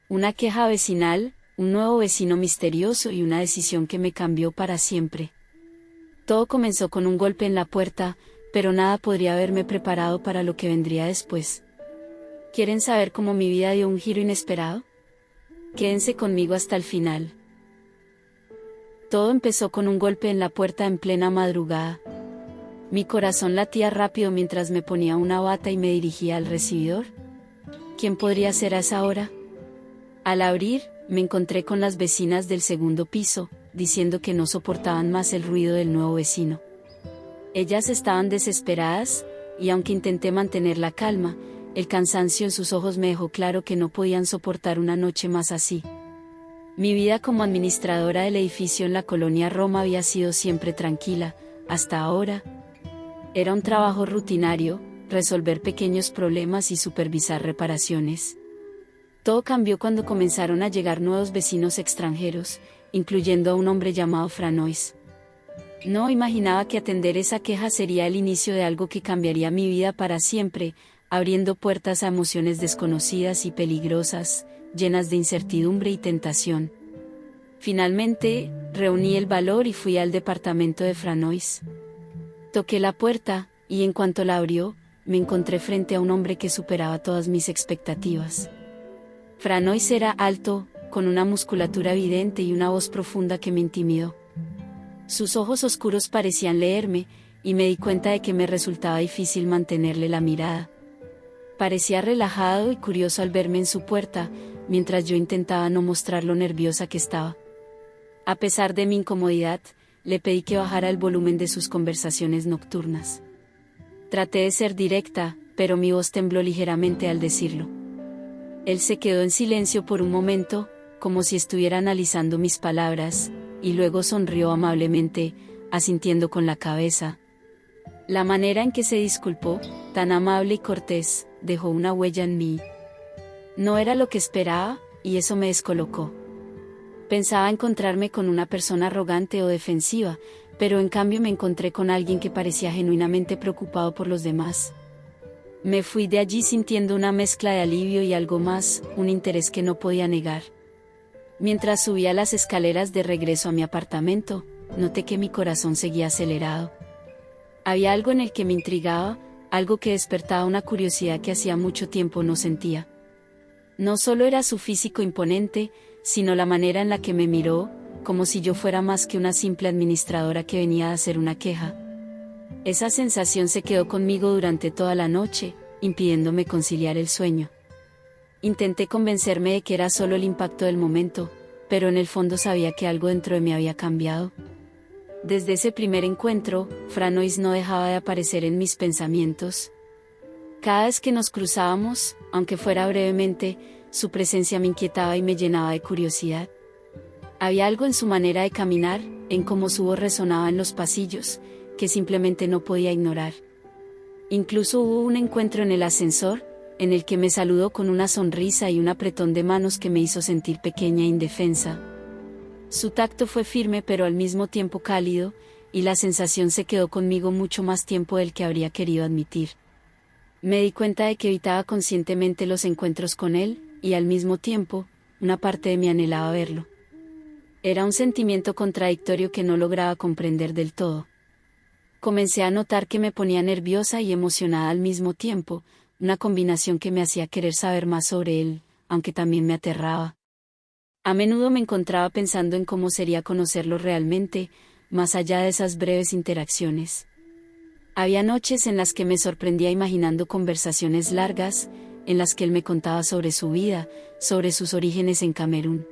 Una queja vecinal, un nuevo vecino misterioso y una decisión que me cambió para siempre. Todo comenzó con un golpe en la puerta, pero nada podría haberme preparado para lo que vendría después. ¿Quieren saber cómo mi vida dio un giro inesperado? Quédense conmigo hasta el final. Todo empezó con un golpe en la puerta en plena madrugada. Mi corazón latía rápido mientras me ponía una bata y me dirigía al recibidor. ¿Quién podría ser a esa hora? Al abrir, me encontré con las vecinas del segundo piso, diciendo que no soportaban más el ruido del nuevo vecino. Ellas estaban desesperadas, y aunque intenté mantener la calma, el cansancio en sus ojos me dejó claro que no podían soportar una noche más así. Mi vida como administradora del edificio en la colonia Roma había sido siempre tranquila, hasta ahora. Era un trabajo rutinario, resolver pequeños problemas y supervisar reparaciones. Todo cambió cuando comenzaron a llegar nuevos vecinos extranjeros, incluyendo a un hombre llamado Franois. No imaginaba que atender esa queja sería el inicio de algo que cambiaría mi vida para siempre, abriendo puertas a emociones desconocidas y peligrosas, llenas de incertidumbre y tentación. Finalmente, reuní el valor y fui al departamento de Franois. Toqué la puerta, y en cuanto la abrió, me encontré frente a un hombre que superaba todas mis expectativas. Franois era alto, con una musculatura evidente y una voz profunda que me intimidó. Sus ojos oscuros parecían leerme, y me di cuenta de que me resultaba difícil mantenerle la mirada. Parecía relajado y curioso al verme en su puerta, mientras yo intentaba no mostrar lo nerviosa que estaba. A pesar de mi incomodidad, le pedí que bajara el volumen de sus conversaciones nocturnas. Traté de ser directa, pero mi voz tembló ligeramente al decirlo. Él se quedó en silencio por un momento, como si estuviera analizando mis palabras, y luego sonrió amablemente, asintiendo con la cabeza. La manera en que se disculpó, tan amable y cortés, dejó una huella en mí. No era lo que esperaba, y eso me descolocó. Pensaba encontrarme con una persona arrogante o defensiva, pero en cambio me encontré con alguien que parecía genuinamente preocupado por los demás. Me fui de allí sintiendo una mezcla de alivio y algo más, un interés que no podía negar. Mientras subía las escaleras de regreso a mi apartamento, noté que mi corazón seguía acelerado. Había algo en el que me intrigaba, algo que despertaba una curiosidad que hacía mucho tiempo no sentía. No solo era su físico imponente, sino la manera en la que me miró, como si yo fuera más que una simple administradora que venía a hacer una queja. Esa sensación se quedó conmigo durante toda la noche, impidiéndome conciliar el sueño. Intenté convencerme de que era solo el impacto del momento, pero en el fondo sabía que algo dentro de mí había cambiado. Desde ese primer encuentro, Franois no dejaba de aparecer en mis pensamientos. Cada vez que nos cruzábamos, aunque fuera brevemente, su presencia me inquietaba y me llenaba de curiosidad. Había algo en su manera de caminar, en cómo su voz resonaba en los pasillos, que simplemente no podía ignorar. Incluso hubo un encuentro en el ascensor, en el que me saludó con una sonrisa y un apretón de manos que me hizo sentir pequeña e indefensa. Su tacto fue firme pero al mismo tiempo cálido, y la sensación se quedó conmigo mucho más tiempo del que habría querido admitir. Me di cuenta de que evitaba conscientemente los encuentros con él, y al mismo tiempo, una parte de mí anhelaba verlo. Era un sentimiento contradictorio que no lograba comprender del todo. Comencé a notar que me ponía nerviosa y emocionada al mismo tiempo, una combinación que me hacía querer saber más sobre él, aunque también me aterraba. A menudo me encontraba pensando en cómo sería conocerlo realmente, más allá de esas breves interacciones. Había noches en las que me sorprendía imaginando conversaciones largas, en las que él me contaba sobre su vida, sobre sus orígenes en Camerún.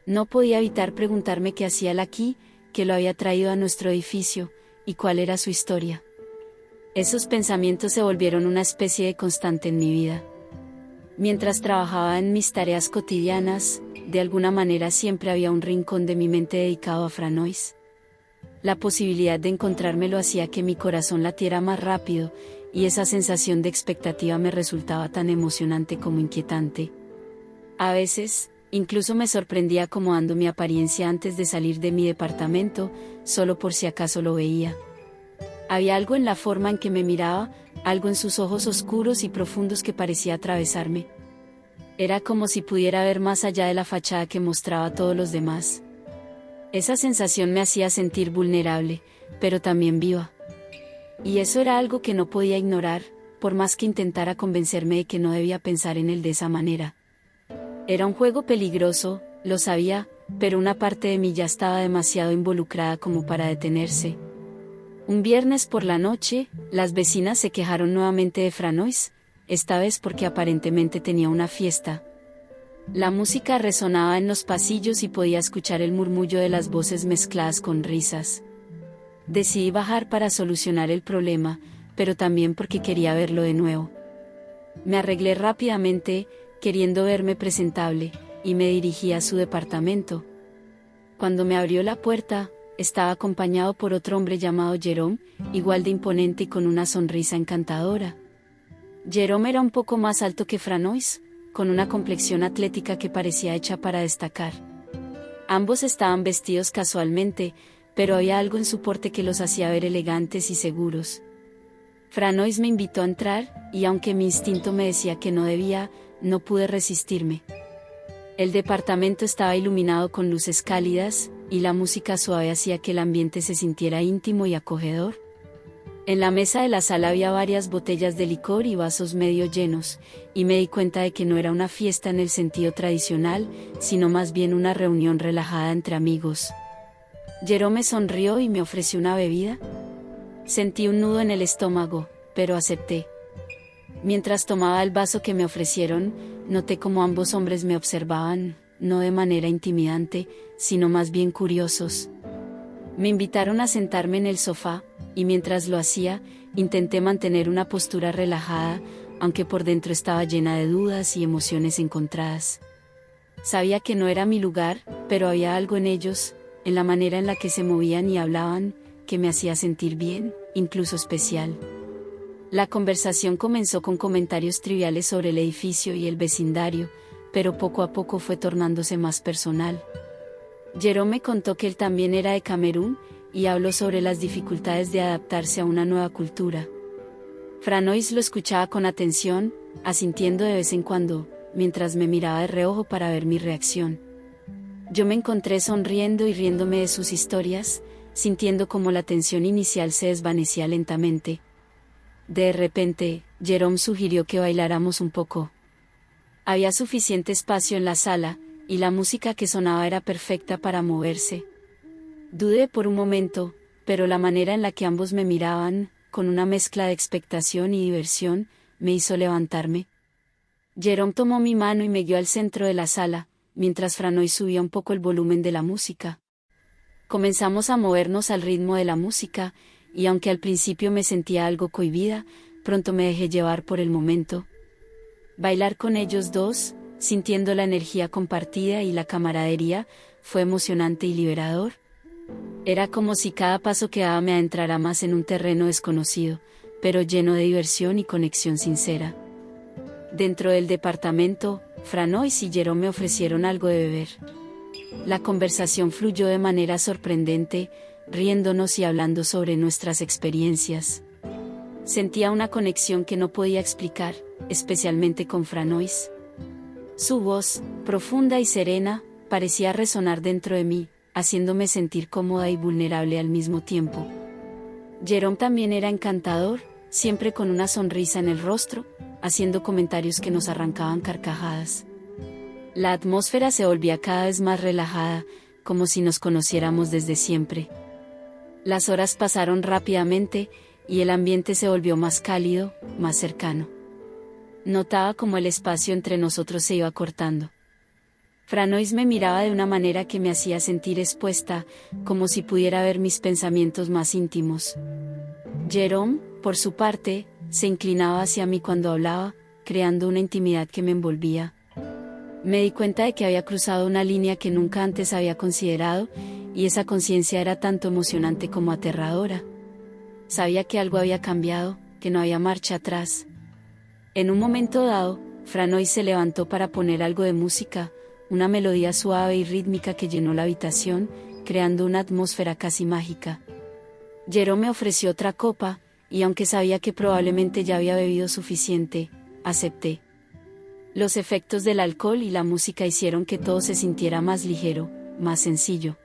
No podía evitar preguntarme qué hacía él aquí, qué lo había traído a nuestro edificio, y cuál era su historia. Esos pensamientos se volvieron una especie de constante en mi vida. Mientras trabajaba en mis tareas cotidianas, de alguna manera siempre había un rincón de mi mente dedicado a Franois. La posibilidad de encontrármelo hacía que mi corazón latiera más rápido, y esa sensación de expectativa me resultaba tan emocionante como inquietante. A veces, incluso me sorprendía acomodando mi apariencia antes de salir de mi departamento, solo por si acaso lo veía. Había algo en la forma en que me miraba, algo en sus ojos oscuros y profundos que parecía atravesarme. Era como si pudiera ver más allá de la fachada que mostraba a todos los demás. Esa sensación me hacía sentir vulnerable, pero también viva. Y eso era algo que no podía ignorar, por más que intentara convencerme de que no debía pensar en él de esa manera. Era un juego peligroso, lo sabía, pero una parte de mí ya estaba demasiado involucrada como para detenerse. Un viernes por la noche, las vecinas se quejaron nuevamente de Franois, esta vez porque aparentemente tenía una fiesta. La música resonaba en los pasillos y podía escuchar el murmullo de las voces mezcladas con risas. Decidí bajar para solucionar el problema, pero también porque quería verlo de nuevo. Me arreglé rápidamente, queriendo verme presentable, y me dirigí a su departamento. Cuando me abrió la puerta, estaba acompañado por otro hombre llamado Jerome, igual de imponente y con una sonrisa encantadora. Jerome era un poco más alto que Franois, con una complexión atlética que parecía hecha para destacar. Ambos estaban vestidos casualmente, pero había algo en su porte que los hacía ver elegantes y seguros. Franois me invitó a entrar, y aunque mi instinto me decía que no debía, no pude resistirme. El departamento estaba iluminado con luces cálidas, y la música suave hacía que el ambiente se sintiera íntimo y acogedor. En la mesa de la sala había varias botellas de licor y vasos medio llenos, y me di cuenta de que no era una fiesta en el sentido tradicional, sino más bien una reunión relajada entre amigos. Jerome sonrió y me ofreció una bebida. Sentí un nudo en el estómago, pero acepté. Mientras tomaba el vaso que me ofrecieron, noté cómo ambos hombres me observaban, no de manera intimidante, sino más bien curiosos. Me invitaron a sentarme en el sofá, y mientras lo hacía, intenté mantener una postura relajada, aunque por dentro estaba llena de dudas y emociones encontradas. Sabía que no era mi lugar, pero había algo en ellos, en la manera en la que se movían y hablaban, que me hacía sentir bien, incluso especial. La conversación comenzó con comentarios triviales sobre el edificio y el vecindario, pero poco a poco fue tornándose más personal. Jerome me contó que él también era de Camerún, y habló sobre las dificultades de adaptarse a una nueva cultura. Franois lo escuchaba con atención, asintiendo de vez en cuando, mientras me miraba de reojo para ver mi reacción. Yo me encontré sonriendo y riéndome de sus historias, sintiendo como la tensión inicial se desvanecía lentamente. De repente, Jerome sugirió que bailáramos un poco. Había suficiente espacio en la sala, y la música que sonaba era perfecta para moverse. Dudé por un momento, pero la manera en la que ambos me miraban, con una mezcla de expectación y diversión, me hizo levantarme. Jerome tomó mi mano y me guió al centro de la sala, mientras Franois subía un poco el volumen de la música. Comenzamos a movernos al ritmo de la música, y aunque al principio me sentía algo cohibida, pronto me dejé llevar por el momento. Bailar con ellos dos, sintiendo la energía compartida y la camaradería, fue emocionante y liberador. Era como si cada paso que daba me adentrara más en un terreno desconocido, pero lleno de diversión y conexión sincera. Dentro del departamento, Franois y Jerome me ofrecieron algo de beber. La conversación fluyó de manera sorprendente, riéndonos y hablando sobre nuestras experiencias. Sentía una conexión que no podía explicar, especialmente con Franois. Su voz, profunda y serena, parecía resonar dentro de mí, haciéndome sentir cómoda y vulnerable al mismo tiempo. Jerome también era encantador, siempre con una sonrisa en el rostro, haciendo comentarios que nos arrancaban carcajadas. La atmósfera se volvía cada vez más relajada, como si nos conociéramos desde siempre. Las horas pasaron rápidamente, y el ambiente se volvió más cálido, más cercano. Notaba cómo el espacio entre nosotros se iba acortando. Franois me miraba de una manera que me hacía sentir expuesta, como si pudiera ver mis pensamientos más íntimos. Jerome, por su parte, se inclinaba hacia mí cuando hablaba, creando una intimidad que me envolvía. Me di cuenta de que había cruzado una línea que nunca antes había considerado, y esa conciencia era tanto emocionante como aterradora. Sabía que algo había cambiado, que no había marcha atrás. En un momento dado, Franois se levantó para poner algo de música, una melodía suave y rítmica que llenó la habitación, creando una atmósfera casi mágica. Jerome me ofreció otra copa, y aunque sabía que probablemente ya había bebido suficiente, acepté. Los efectos del alcohol y la música hicieron que todo se sintiera más ligero, más sencillo.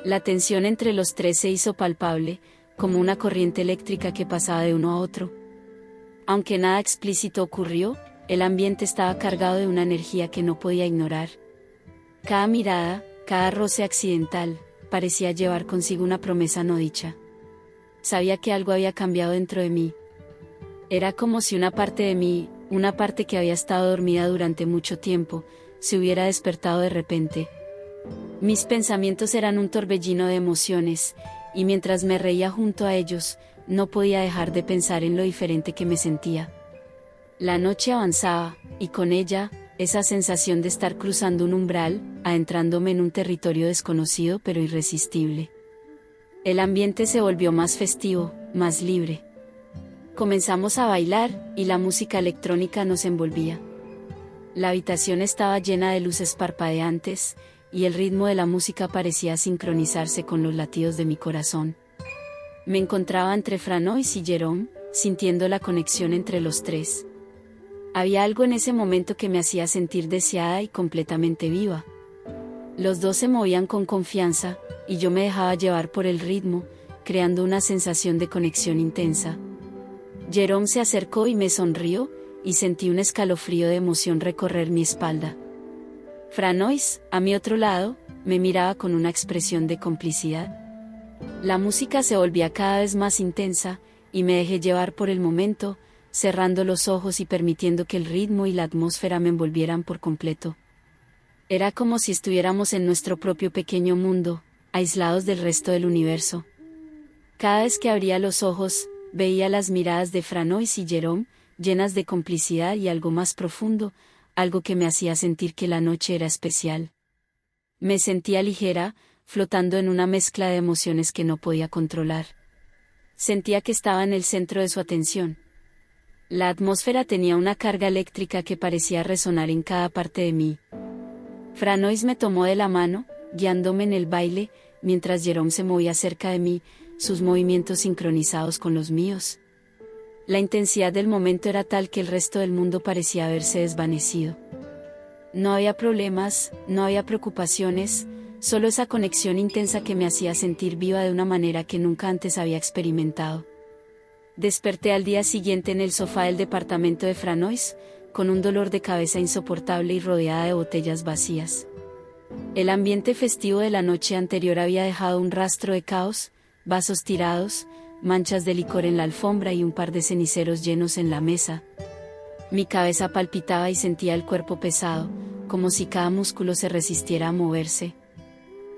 La tensión entre los tres se hizo palpable, como una corriente eléctrica que pasaba de uno a otro. Aunque nada explícito ocurrió, el ambiente estaba cargado de una energía que no podía ignorar. Cada mirada, cada roce accidental, parecía llevar consigo una promesa no dicha. Sabía que algo había cambiado dentro de mí. Era como si una parte de mí, una parte que había estado dormida durante mucho tiempo, se hubiera despertado de repente. Mis pensamientos eran un torbellino de emociones, y mientras me reía junto a ellos, no podía dejar de pensar en lo diferente que me sentía. La noche avanzaba, y con ella, esa sensación de estar cruzando un umbral, adentrándome en un territorio desconocido pero irresistible. El ambiente se volvió más festivo, más libre. Comenzamos a bailar, y la música electrónica nos envolvía. La habitación estaba llena de luces parpadeantes, y el ritmo de la música parecía sincronizarse con los latidos de mi corazón. Me encontraba entre Franois y Jérôme, sintiendo la conexión entre los tres. Había algo en ese momento que me hacía sentir deseada y completamente viva. Los dos se movían con confianza, y yo me dejaba llevar por el ritmo, creando una sensación de conexión intensa. Jérôme se acercó y me sonrió, y sentí un escalofrío de emoción recorrer mi espalda. Franois, a mi otro lado, me miraba con una expresión de complicidad. La música se volvía cada vez más intensa, y me dejé llevar por el momento, cerrando los ojos y permitiendo que el ritmo y la atmósfera me envolvieran por completo. Era como si estuviéramos en nuestro propio pequeño mundo, aislados del resto del universo. Cada vez que abría los ojos, veía las miradas de Franois y Jérôme, llenas de complicidad y algo más profundo, algo que me hacía sentir que la noche era especial. Me sentía ligera, flotando en una mezcla de emociones que no podía controlar. Sentía que estaba en el centro de su atención. La atmósfera tenía una carga eléctrica que parecía resonar en cada parte de mí. Franois me tomó de la mano, guiándome en el baile, mientras Jérôme se movía cerca de mí, sus movimientos sincronizados con los míos. La intensidad del momento era tal que el resto del mundo parecía haberse desvanecido. No había problemas, no había preocupaciones, solo esa conexión intensa que me hacía sentir viva de una manera que nunca antes había experimentado. Desperté al día siguiente en el sofá del departamento de Franois, con un dolor de cabeza insoportable y rodeada de botellas vacías. El ambiente festivo de la noche anterior había dejado un rastro de caos, vasos tirados, manchas de licor en la alfombra y un par de ceniceros llenos en la mesa. Mi cabeza palpitaba y sentía el cuerpo pesado, como si cada músculo se resistiera a moverse.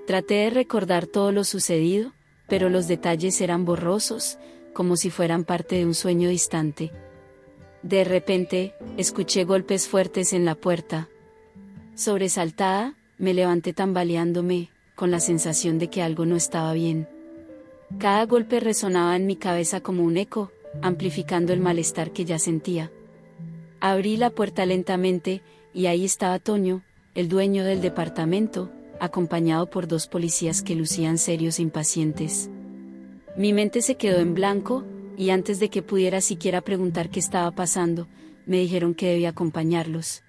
Traté de recordar todo lo sucedido, pero los detalles eran borrosos, como si fueran parte de un sueño distante. De repente, escuché golpes fuertes en la puerta. Sobresaltada, me levanté tambaleándome, con la sensación de que algo no estaba bien. Cada golpe resonaba en mi cabeza como un eco, amplificando el malestar que ya sentía. Abrí la puerta lentamente, y ahí estaba Toño, el dueño del departamento, acompañado por dos policías que lucían serios e impacientes. Mi mente se quedó en blanco, y antes de que pudiera siquiera preguntar qué estaba pasando, me dijeron que debía acompañarlos.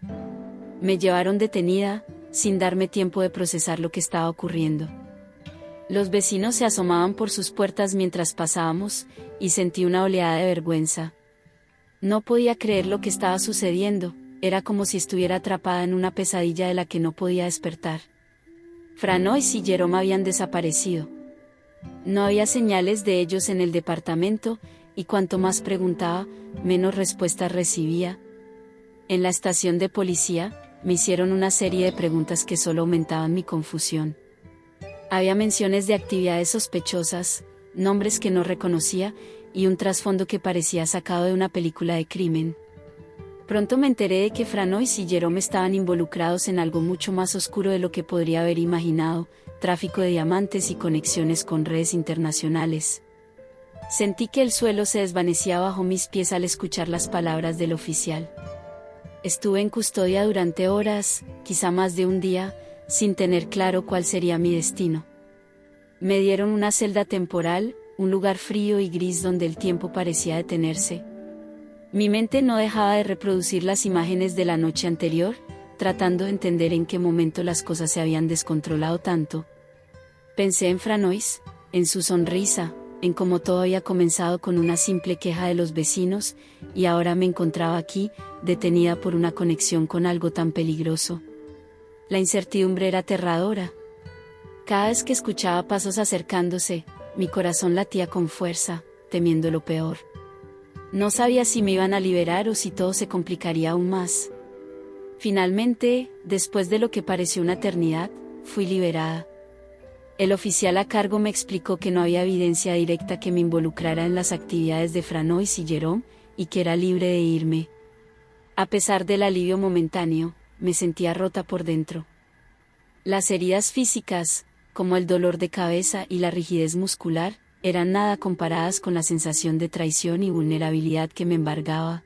Me llevaron detenida, sin darme tiempo de procesar lo que estaba ocurriendo. Los vecinos se asomaban por sus puertas mientras pasábamos, y sentí una oleada de vergüenza. No podía creer lo que estaba sucediendo, era como si estuviera atrapada en una pesadilla de la que no podía despertar. Franois y Jérôme habían desaparecido. No había señales de ellos en el departamento, y cuanto más preguntaba, menos respuestas recibía. En la estación de policía, me hicieron una serie de preguntas que solo aumentaban mi confusión. Había menciones de actividades sospechosas, nombres que no reconocía, y un trasfondo que parecía sacado de una película de crimen. Pronto me enteré de que Franois y Jérôme estaban involucrados en algo mucho más oscuro de lo que podría haber imaginado, tráfico de diamantes y conexiones con redes internacionales. Sentí que el suelo se desvanecía bajo mis pies al escuchar las palabras del oficial. Estuve en custodia durante horas, quizá más de un día, sin tener claro cuál sería mi destino. Me dieron una celda temporal, un lugar frío y gris donde el tiempo parecía detenerse. Mi mente no dejaba de reproducir las imágenes de la noche anterior, tratando de entender en qué momento las cosas se habían descontrolado tanto. Pensé en Franois, en su sonrisa, en cómo todo había comenzado con una simple queja de los vecinos, y ahora me encontraba aquí, detenida por una conexión con algo tan peligroso. La incertidumbre era aterradora. Cada vez que escuchaba pasos acercándose, mi corazón latía con fuerza, temiendo lo peor. No sabía si me iban a liberar o si todo se complicaría aún más. Finalmente, después de lo que pareció una eternidad, fui liberada. El oficial a cargo me explicó que no había evidencia directa que me involucrara en las actividades de Franois y Jerome, y que era libre de irme. A pesar del alivio momentáneo, me sentía rota por dentro. Las heridas físicas, como el dolor de cabeza y la rigidez muscular, eran nada comparadas con la sensación de traición y vulnerabilidad que me embargaba.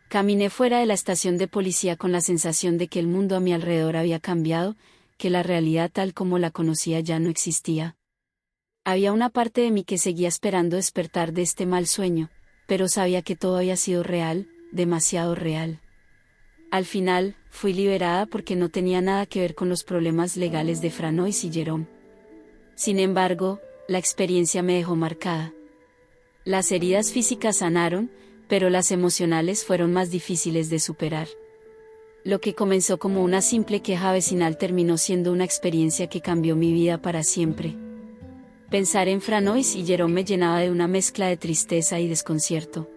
Caminé fuera de la estación de policía con la sensación de que el mundo a mi alrededor había cambiado, que la realidad tal como la conocía ya no existía. Había una parte de mí que seguía esperando despertar de este mal sueño, pero sabía que todo había sido real, demasiado real. Al final, fui liberada porque no tenía nada que ver con los problemas legales de Franois y Jerome. Sin embargo, la experiencia me dejó marcada. Las heridas físicas sanaron, pero las emocionales fueron más difíciles de superar. Lo que comenzó como una simple queja vecinal terminó siendo una experiencia que cambió mi vida para siempre. Pensar en Franois y Jerome me llenaba de una mezcla de tristeza y desconcierto.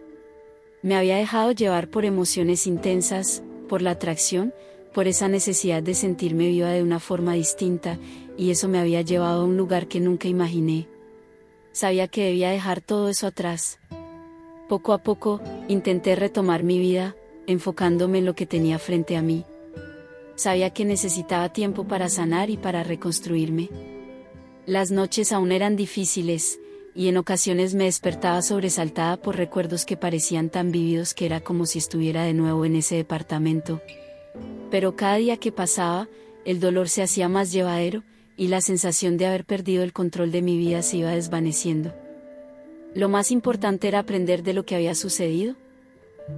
Me había dejado llevar por emociones intensas, por la atracción, por esa necesidad de sentirme viva de una forma distinta, y eso me había llevado a un lugar que nunca imaginé. Sabía que debía dejar todo eso atrás. Poco a poco, intenté retomar mi vida, enfocándome en lo que tenía frente a mí. Sabía que necesitaba tiempo para sanar y para reconstruirme. Las noches aún eran difíciles, y en ocasiones me despertaba sobresaltada por recuerdos que parecían tan vívidos que era como si estuviera de nuevo en ese departamento. Pero cada día que pasaba, el dolor se hacía más llevadero, y la sensación de haber perdido el control de mi vida se iba desvaneciendo. Lo más importante era aprender de lo que había sucedido.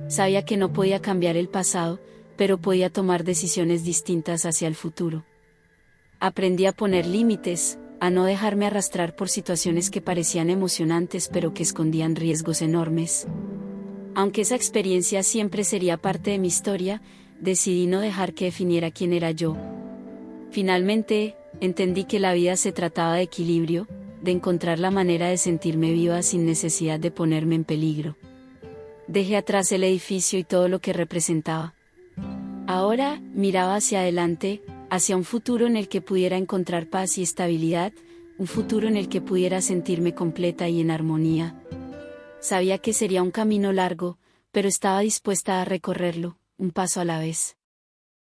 Sabía que no podía cambiar el pasado, pero podía tomar decisiones distintas hacia el futuro. Aprendí a poner límites, a no dejarme arrastrar por situaciones que parecían emocionantes pero que escondían riesgos enormes. Aunque esa experiencia siempre sería parte de mi historia, decidí no dejar que definiera quién era yo. Finalmente, entendí que la vida se trataba de equilibrio, de encontrar la manera de sentirme viva sin necesidad de ponerme en peligro. Dejé atrás el edificio y todo lo que representaba. Ahora, miraba hacia adelante, hacia un futuro en el que pudiera encontrar paz y estabilidad, un futuro en el que pudiera sentirme completa y en armonía. Sabía que sería un camino largo, pero estaba dispuesta a recorrerlo, un paso a la vez.